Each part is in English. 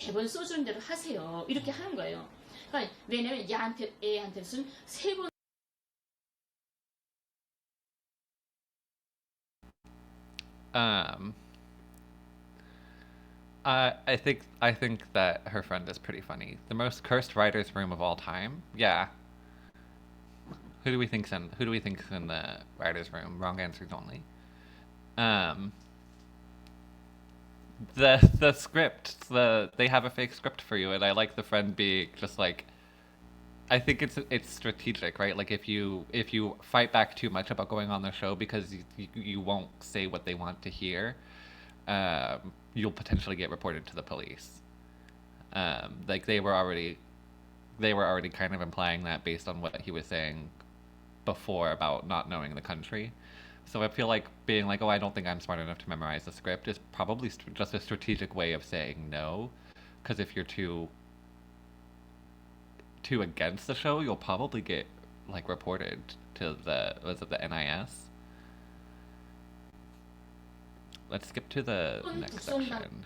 대본 써주는 대로 하세요. 이렇게 하는 거예요. 그러니까 왜냐면 애한테는 세 번 I think that her friend is pretty funny. The most cursed writers' room of all time. Yeah. Who do we think's in the writers' room? Wrong answers only. Um, the script, they have a fake script for you, and I like the friend being just like, I think it's strategic, right? Like if you fight back too much about going on the show because you won't say what they want to hear, you'll potentially get reported to the police. Like they were already kind of implying that based on what he was saying before about not knowing the country. So I feel like being like, oh, I don't think I'm smart enough to memorize the script is probably just a strategic way of saying no. Because if you're too against the show, you'll probably get like reported to the NIS. Let's skip to the next section.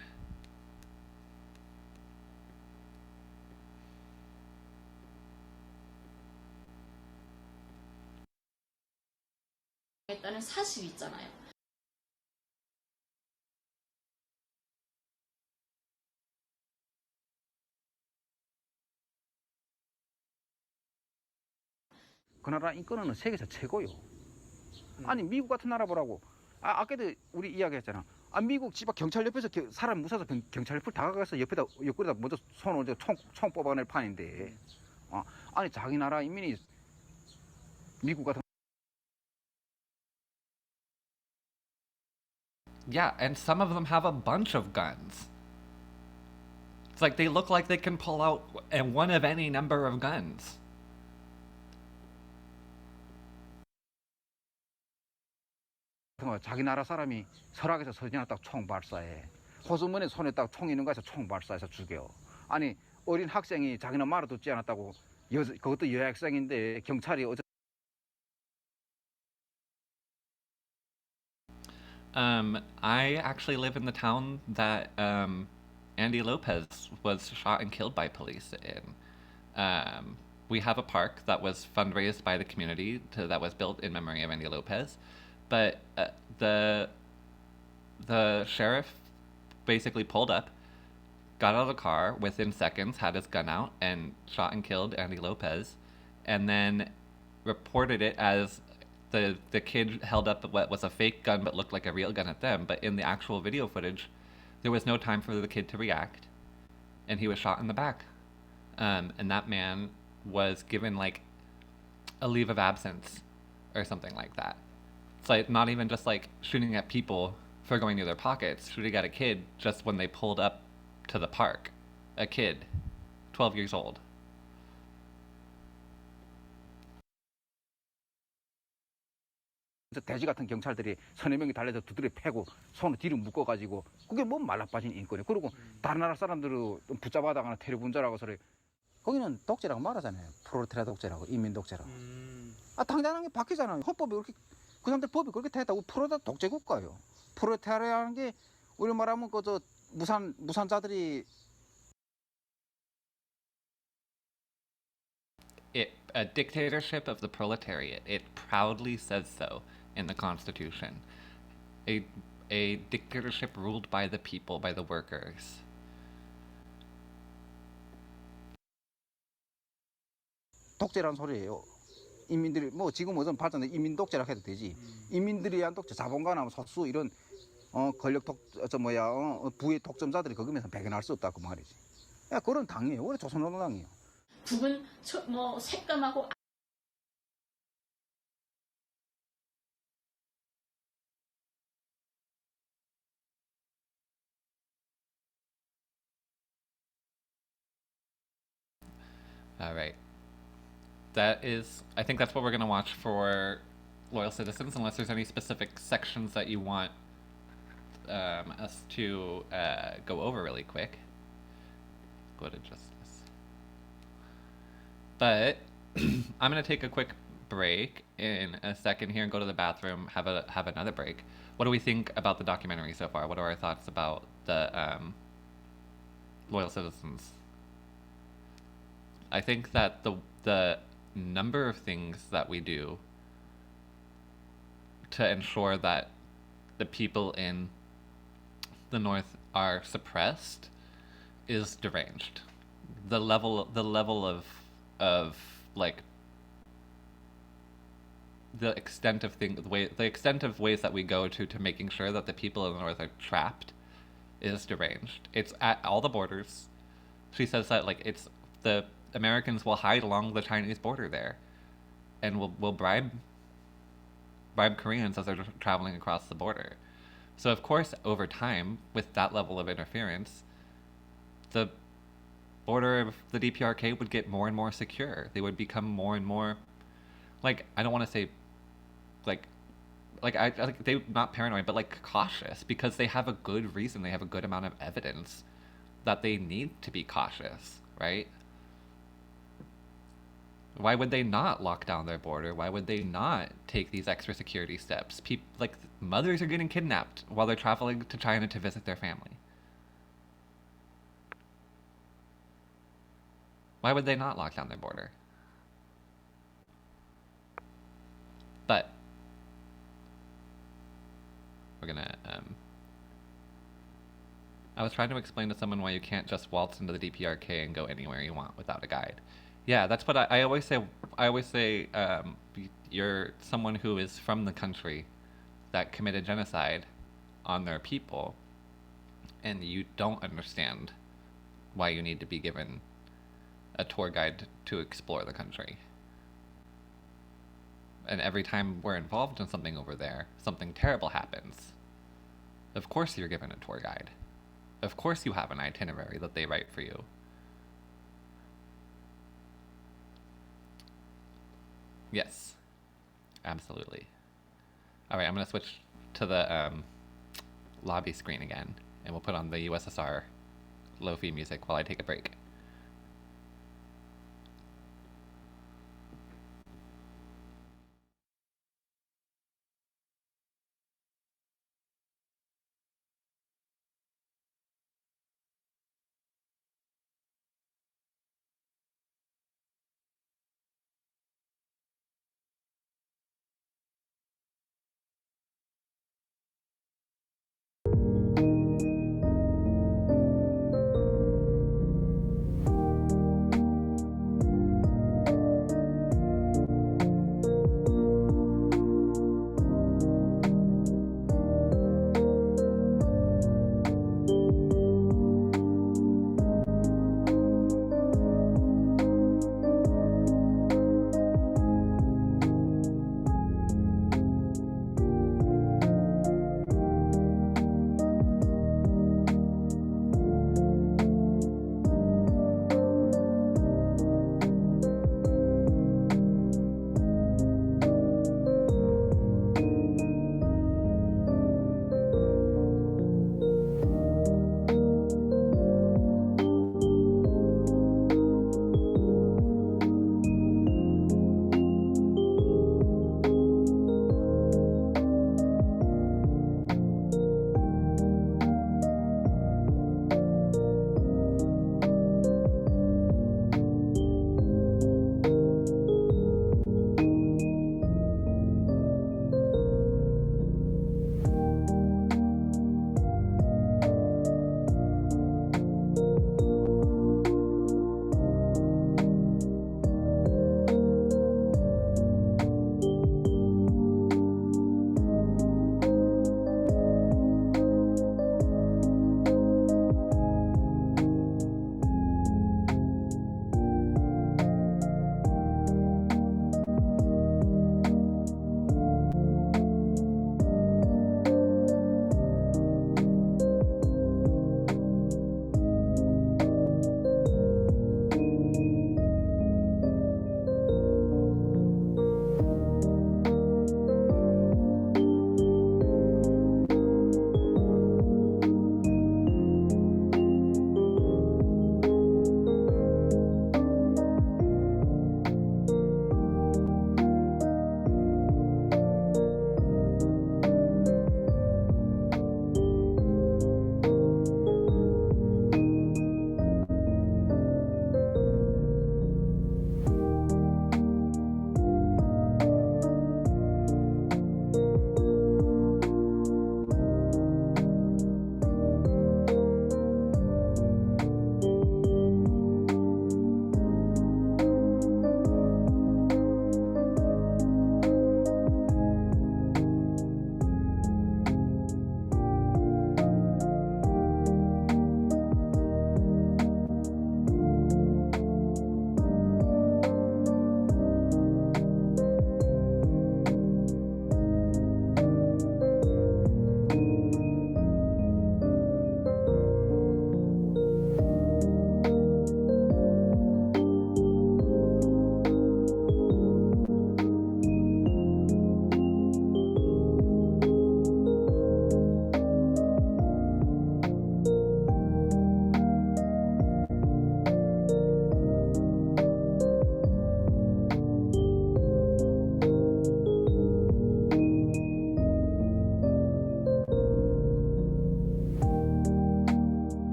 했다는 사실이 있잖아요. 그 나라 인권은 세계에서 최고요. 아니 미국 같은 나라 보라고. 아까도 우리 이야기했잖아. 미국 집 앞 경찰 옆에서 사람 무서워서 경찰 옆을 다가가서 옆구리에다 먼저 손을 총 뽑아낼 판인데. 아니 자기 나라 인민이 미국 같은. Yeah, and some of them have a bunch of guns. It's like they look like they can pull out one of any number of guns. 자기 나라 사람이 설악에서 서지나 딱 총 발사해. 호수문에 손에 딱 총 있는 거에서 총 발사해서 죽여. 아니 어린 학생이 자기는 말을 듣지 않았다고 그것도 여학생인데 경찰이 어제. I actually live in the town that Andy Lopez was shot and killed by police in. We have a park that was fundraised by the community that was built in memory of Andy Lopez, but the sheriff basically pulled up, got out of the car within seconds, had his gun out, and shot and killed Andy Lopez, and then reported it as the kid held up what was a fake gun but looked like a real gun at them. But in the actual video footage, there was no time for the kid to react, and he was shot in the back. And that man was given like a leave of absence or something like that. It's like not even just like shooting at people for going near their pockets, shooting at a kid just when they pulled up to the park. A kid, 12 years old. 돼지 같은 경찰들이 서너 명이 달려서 두드려 패고 손을 뒤로 묶어가지고 그게 뭐 말라빠진 인권이에요. 그리고 다른 나라 사람들을 붙잡아다가는 테러분자라고 소리. 거기는 독재라고 말하잖아요. 프롤레타리아 독재라고, 인민 독재라고. 당장한 게 바뀌잖아요. 헌법이 그렇게 그 사람들 법이 그렇게 됐다고. 프롤레타리아 독재국가예요. 프롤레타리아라는 게 우리 말하면 그저 무산자들이. A dictatorship of the proletariat. It proudly says so in the Constitution. A dictatorship ruled by the people, by the workers. 독재란 소리예요. 인민들이 뭐 지금 어떤 발전된 인민 독재라 해도 되지. 인민들에 의한 독재, 자본가나 소수 이런 권력 부의 독점자들이 거기면서 배견할 수 없다 그 말이지. 그런 당이에요. 원래 조선노동당이에요. 북은 뭐 색감하고 All right. I think that's what we're going to watch for Loyal Citizens, unless there's any specific sections that you want us to go over really quick. Go to Justice. But I'm going to take a quick break in a second here and go to the bathroom, have another break. What do we think about the documentary so far? What are our thoughts about loyal citizens. I think that the number of things that we do to ensure that the people in the North are suppressed is deranged. The level of like the extent of ways that we go to making sure that the people in the North are trapped is deranged. It's at all the borders. She says that like it's the Americans will hide along the Chinese border there, and will bribe Koreans as they're traveling across the border. So of course, over time, with that level of interference, the border of the DPRK would get more and more secure. They would become more and more, like, I don't want to say, like I like they not paranoid, but like cautious, because they have a good reason. They have a good amount of evidence that they need to be cautious, right? Why would they not lock down their border? Why would they not take these extra security steps? Like mothers are getting kidnapped while they're traveling to China to visit their family. Why would they not lock down their border? But we're gonna I was trying to explain to someone why you can't just waltz into the DPRK and go anywhere you want without a guide. Yeah, that's what I always say. I always say you're someone who is from the country that committed genocide on their people, and you don't understand why you need to be given a tour guide to explore the country. And every time we're involved in something over there, something terrible happens. Of course you're given a tour guide. Of course you have an itinerary that they write for you. Yes, absolutely. All right, I'm going to switch to the lobby screen again, and we'll put on the USSR lo-fi music while I take a break.